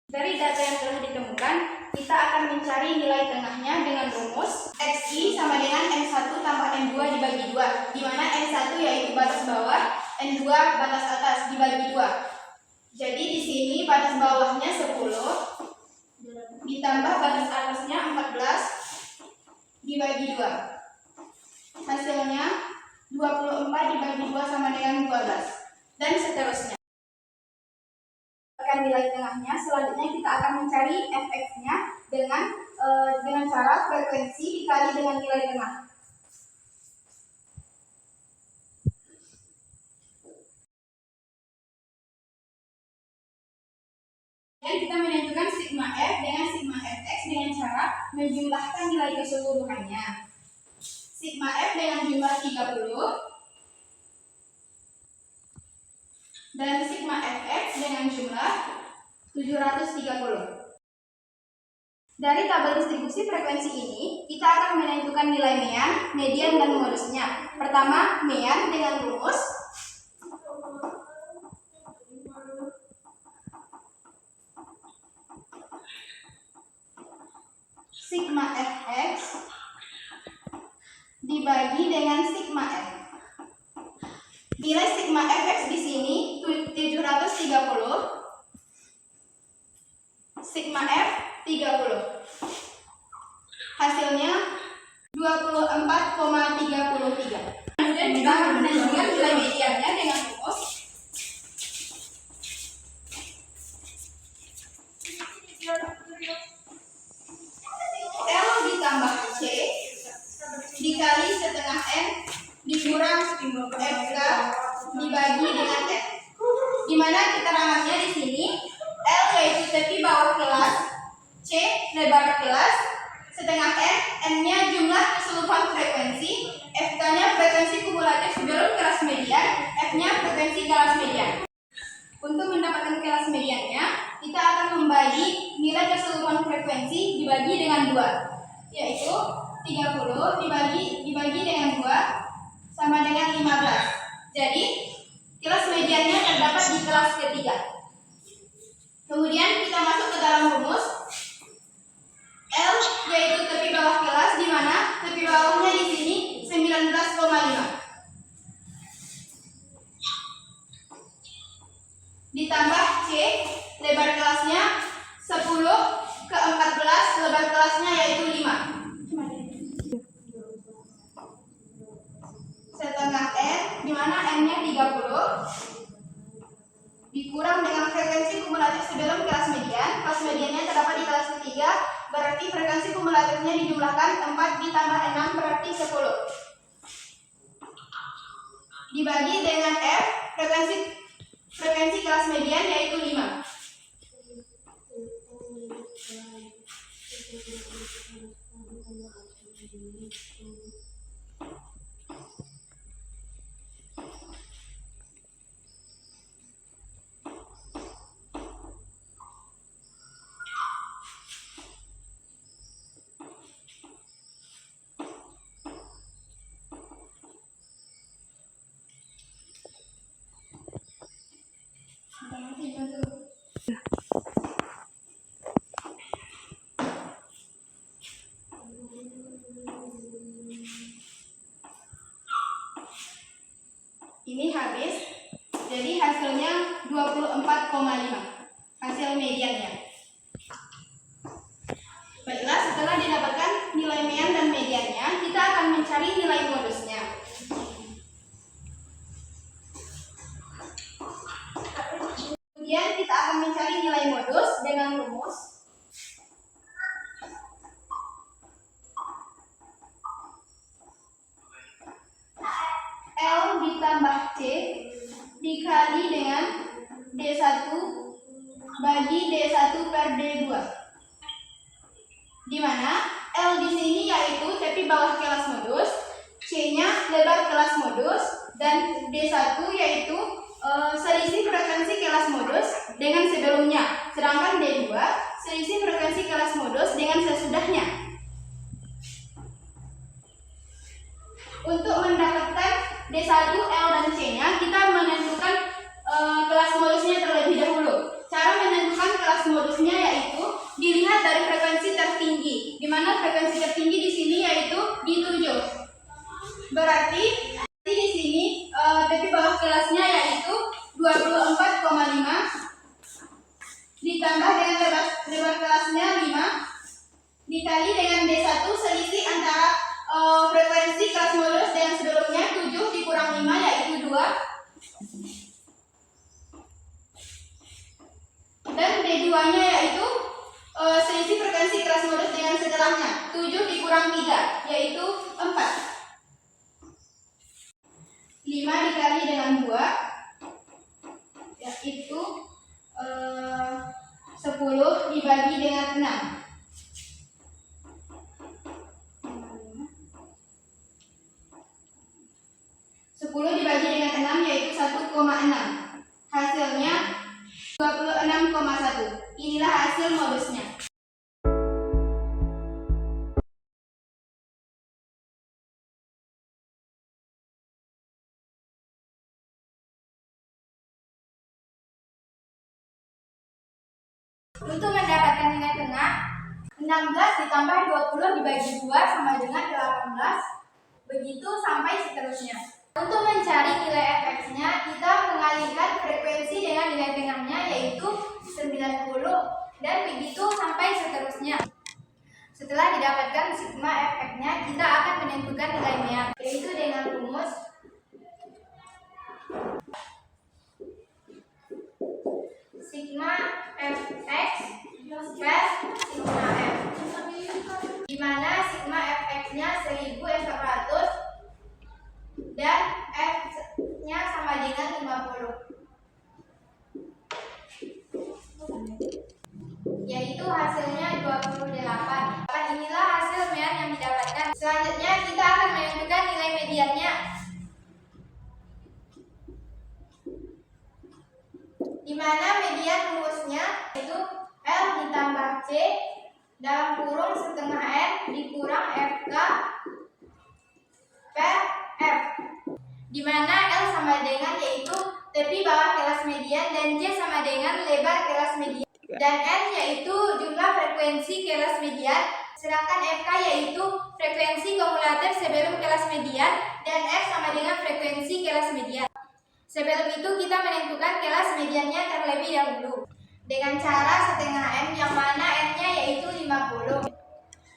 Dari data yang telah ditemukan, kita akan mencari nilai tengahnya dengan rumus XI sama dengan N1 tambah N2 dibagi 2, di mana N1 yaitu batas bawah, N2 batas atas dibagi 2. Jadi di sini batas bawahnya 10, ditambah batas atasnya 14 dibagi 2. Hasilnya 24 dibagi 2 sama dengan 12, dan seterusnya. Nilai tengahnya, selanjutnya kita akan mencari fx-nya dengan cara frekuensi dikali dengan nilai tengah. Dan kita menentukan sigma f dengan sigma fx dengan cara menjumlahkan nilai keseluruhannya. Sigma f dengan jumlah 30 dan sigma fx dengan jumlah 730. Dari tabel distribusi frekuensi ini, kita akan menentukan nilai mean, median, dan modusnya. Pertama, mean dengan rumus sigma fx dibagi dengan sigma f. Nilai sigma fx di sini 730, sigma f 30. Hasilnya 24,33. Kemudian kita akan menentukan nilai mediannya dengan rumus L ditambah C dikali setengah N dikurang FK dibagi dengan F. Dimana keterangannya di sini L yaitu tepi bawah kelas, C lebar kelas, setengah N, N-nya jumlah keseluruhan frekuensi, F-nya frekuensi kumulatif sebelum kelas median, F-nya frekuensi kelas median. Untuk mendapatkan kelas mediannya, kita akan membagi nilai keseluruhan frekuensi dibagi dengan 2, yaitu 30 dibagi dengan 2 sama dengan 15. Jadi, kelas mediannya terdapat di kelas ketiga. Kemudian kita masuk ke dalam rumus L yaitu tepi bawah kelas, di mana tepi bawahnya di sini 19,5 ditambah C lebar kelasnya 10 ke 14, lebar kelasnya yaitu 5 setengah N, di mana N-nya 30 dikurang dengan frekuensi kumulatif sebelum kelas median. Kelas mediannya terdapat di kelas ketiga, berarti frekuensi kumulatifnya dijumlahkan 4 ditambah 6 berarti 10 dibagi dengan F, frekuensi kelas median yaitu 5. Ini habis, jadi hasilnya 24,5 hasil mediannya. Baiklah, setelah didapatkan nilai mean dan mediannya, kita akan mencari nilai modusnya. Kemudian kita akan mencari nilai modus dengan rumus L ditambah C dikali dengan D1 bagi D1 per D2. Di mana L di sini yaitu tepi bawah kelas modus, C-nya lebar kelas modus, dan D1 yaitu selisih frekuensi kelas modus dengan sebelumnya. Sedangkan D2 selisih frekuensi kelas modus dengan sesudahnya. Untuk mendapatkan D1, L, dan C-nya, kita menentukan kelas modusnya terlebih dahulu. Cara menentukan kelas modus modusnya yaitu dilihat dari frekuensi tertinggi, di mana frekuensi tertinggi di sini yaitu di 7. Berarti di sini tepi bawah kelasnya yaitu 24,5 ditambah dengan lebar kelasnya 5 dikali dengan D1, selisih antara frekuensi kelas modus yang sebelumnya 7 dikurang 5 yaitu 2, dan D2 nya yaitu selisih frekuensi kelas modus dengan setelahnya 7 dikurang 3 yaitu 4. 5 dikali dengan 2 yaitu 10 dibagi dengan 6. 10 dibagi dengan 6 yaitu 1,6. Hasilnya 26,1. Inilah hasil modusnya. Untuk mendapatkan nilai tengah, 16 ditambah 20 dibagi 2 sama dengan 18. Begitu sampai seterusnya. Untuk mencari nilai fx-nya, kita mengalihkan frekuensi dengan nilai tengahnya yaitu 90 dan begitu sampai seterusnya. Setelah didapatkan sigma fx-nya, kita akan menentukan nilai mean yaitu dengan rumus sigma fx per sigma f, di mana sigma fx-nya 1400 dan f-nya sama dengan 50, yaitu hasilnya 28. Inilah hasil mean yang didapatkan. Selanjutnya kita akan menentukan nilai mediannya, di mana median rumusnya yaitu L ditambah C dalam kurung setengah N dikurang FK per F, di mana L sama dengan yaitu tepi bawah kelas median dan C sama dengan lebar kelas median, dan N yaitu jumlah frekuensi kelas median, sedangkan FK yaitu frekuensi kumulatif sebelum kelas median, dan F sama dengan frekuensi kelas median. Sebelum itu kita menentukan kelas mediannya terlebih dahulu dengan cara setengah N, yang mana N-nya yaitu 50,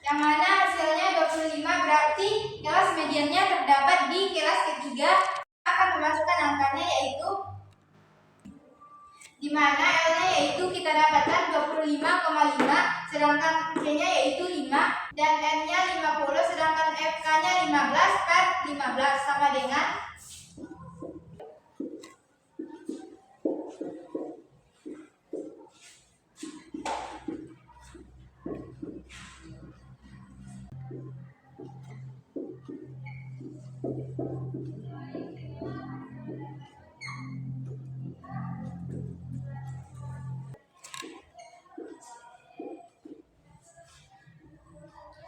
yang mana hasilnya 25. Berarti kelas mediannya terdapat di kelas ketiga. Akan memasukkan angkanya yaitu, di mana L-nya yaitu kita dapatkan 25,5, sedangkan C-nya yaitu 5, dan N-nya 50, sedangkan FK-nya 15 per 15 sama dengan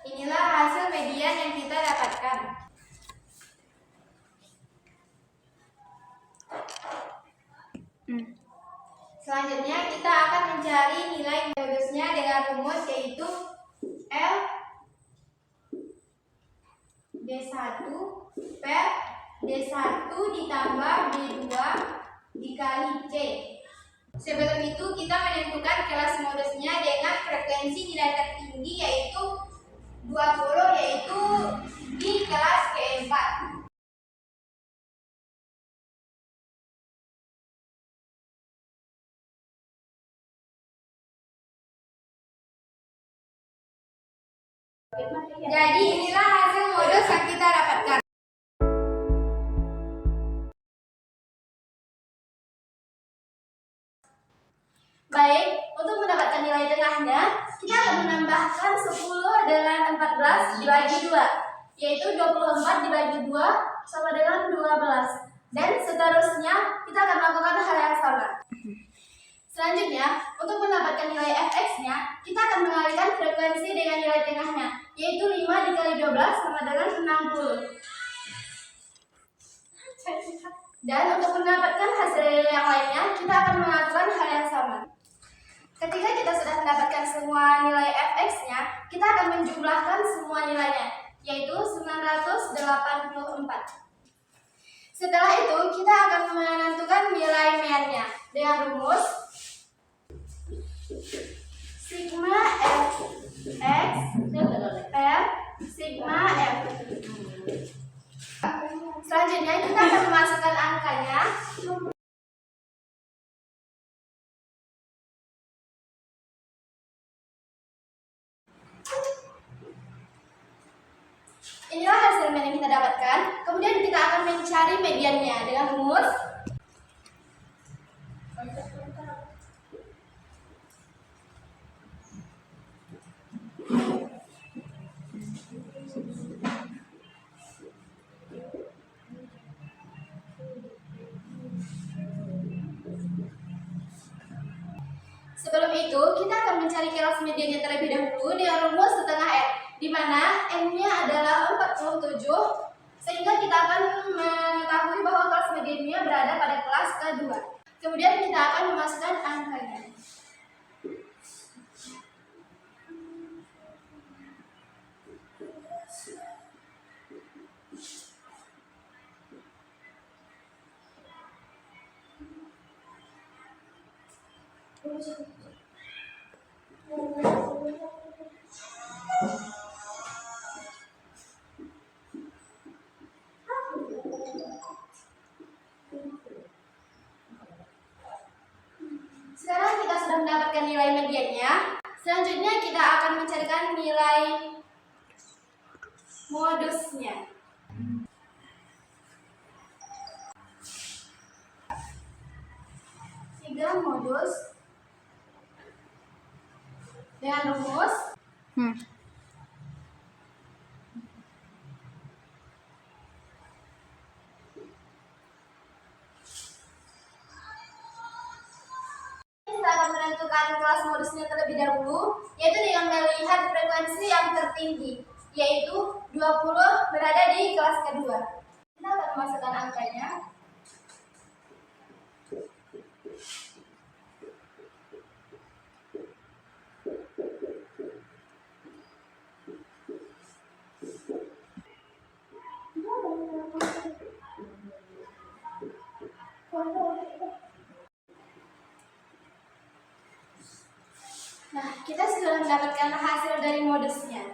inilah hasil median yang kita dapatkan. Selanjutnya kita akan mencari nilai modusnya dengan rumus yaitu L D1 per D1 ditambah D2 dikali C. Sebelum itu kita menentukan kelas modusnya dengan frekuensi nilai tertinggi yaitu 20, yaitu di kelas keempat. Jadi inilah hasil modus yang kita dapatkan. Baik, untuk mendapatkan nilai tengahnya, kita akan menambahkan 10 dengan 14 dibagi 2, yaitu 24 dibagi 2 sama dengan 12. Dan seterusnya, kita akan melakukan hal yang sama. Selanjutnya, untuk mendapatkan nilai fx-nya, kita akan mengalihkan frekuensi dengan nilai tengahnya, yaitu 5 dikali 12 sama dengan 60. Dan untuk mendapatkan hasil yang lainnya, kita akan melakukan hal yang sama. Ketika kita sudah mendapatkan semua nilai fx-nya, kita akan menjumlahkan semua nilainya, yaitu 984. Setelah itu, kita akan menentukan nilai mean-nya dengan rumus sigma fx per sigma f. Selanjutnya, kita akan memasukkan angkanya. Inilah hasil yang kita dapatkan. Kemudian kita akan mencari mediannya dengan rumus sebelum itu kita akan mencari kelas mediannya terlebih dahulu dengan rumus setengah N, di mana N-nya adalah 47, sehingga kita akan mengetahui bahwa kelas mediannya berada pada kelas kedua. Kemudian kita akan memasukkan angkanya. Sekarang kita sudah mendapatkan nilai mediannya. Selanjutnya kita akan mencarikan nilai modusnya. Tiga modus dengan rumus kita akan menentukan kelas modusnya terlebih dahulu, yaitu dengan melihat frekuensi yang tertinggi, yaitu 20 berada di kelas kedua. Kita akan memasukkan angkanya. Nah, kita sudah mendapatkan hasil dari modusnya.